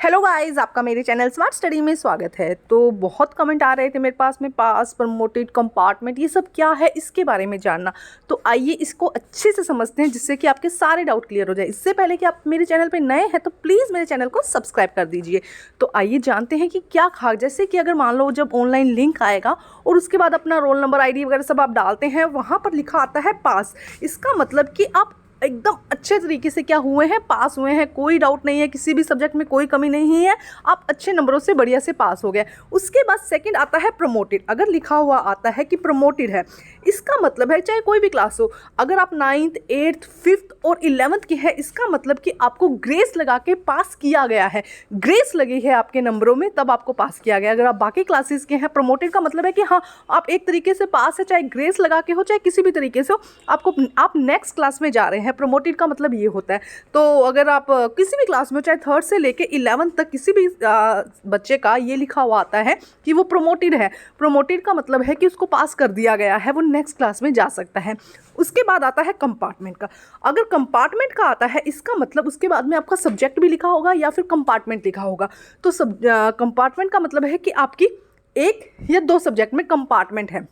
Hello guys, आपका मेरे channel smart study में स्वागत है। तो बहुत कमेंट आ रहे थे मेरे पास में पास, प्रमोटेड, कंपार्टमेंट, ये सब क्या है, इसके बारे में जानना। तो आइए इसको अच्छे से समझते हैं जिससे कि आपके सारे डाउट क्लियर हो जाए। इससे पहले कि आप मेरे चैनल पे नए हैं तो प्लीज़ मेरे चैनल को सब्सक्राइब कर दीजिए। तो आइए जानते हैं कि क्या खास, जैसे कि अगर मान लो जब ऑनलाइन लिंक आएगा और उसके बाद अपना रोल नंबर, ID वगैरह सब आप डालते हैं, वहाँ पर लिखा आता है पास। इसका मतलब कि आप एकदम अच्छे तरीके से क्या हुए हैं, पास हुए हैं, कोई डाउट नहीं है, किसी भी सब्जेक्ट में कोई कमी नहीं है, आप अच्छे नंबरों से बढ़िया से पास हो गए। उसके बाद सेकंड आता है प्रमोटेड। अगर लिखा हुआ आता है कि प्रमोटेड है, इसका मतलब है चाहे कोई भी क्लास हो, अगर आप 9th 8th 5th और 11th के हैं, इसका मतलब कि आपको ग्रेस लगा के पास किया गया है। ग्रेस लगी है आपके नंबरों में तब आपको पास किया गया। अगर आप बाकी क्लासेस के हैं, प्रमोटेड का मतलब है कि हाँ, आप एक तरीके से पास है, चाहे ग्रेस लगा के हो चाहे किसी भी तरीके से हो, आप नेक्स्ट क्लास में जा रहे हैं। प्रमोटेड का मतलब ये होता है। तो अगर आप किसी भी क्लास में, चाहे 3rd से लेके 11th तक, किसी भी बच्चे का ये लिखा हुआ आता है कि वो प्रमोटेड है, प्रमोटेड का मतलब है कि उसको पास कर दिया गया है, वो नेक्स्ट क्लास में जा सकता है। उसके बाद आता है कंपार्टमेंट का। अगर कंपार्टमेंट का आता है, इसका मतलब उसके बाद में आपका सब्जेक्ट भी लिखा होगा या फिर कंपार्टमेंट लिखा होगा। तो कंपार्टमेंट का मतलब है कि आपकी एक या दो सब्जेक्ट में कंपार्टमेंट है,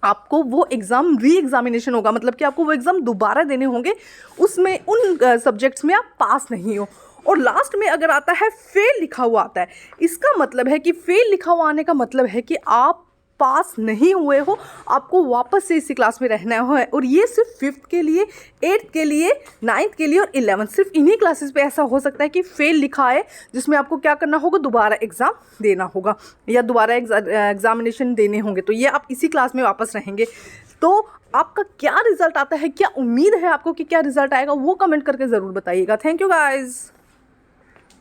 आपको वो एग्ज़ाम री एग्जामिनेशन होगा, मतलब कि आपको वो एग्ज़ाम दोबारा देने होंगे, उसमें उन सब्जेक्ट्स में आप पास नहीं हो। और लास्ट में अगर आता है फेल लिखा हुआ आता है, इसका मतलब है कि फेल लिखा हुआ आने का मतलब है कि आप पास नहीं हुए हो, आपको वापस से इसी क्लास में रहना है। और ये सिर्फ 5th के लिए, 8th के लिए, 9th के लिए और 11th, सिर्फ इन्हीं क्लासेस पे ऐसा हो सकता है कि फेल लिखा है, जिसमें आपको क्या करना होगा, दोबारा एग्ज़ाम देना होगा या दोबारा एग्जामिनेशन देने होंगे। तो ये आप इसी क्लास में वापस रहेंगे। तो आपका क्या रिजल्ट आता है, क्या उम्मीद है आपको कि क्या रिजल्ट आएगा, वो कमेंट करके ज़रूर बताइएगा। Thank you guys.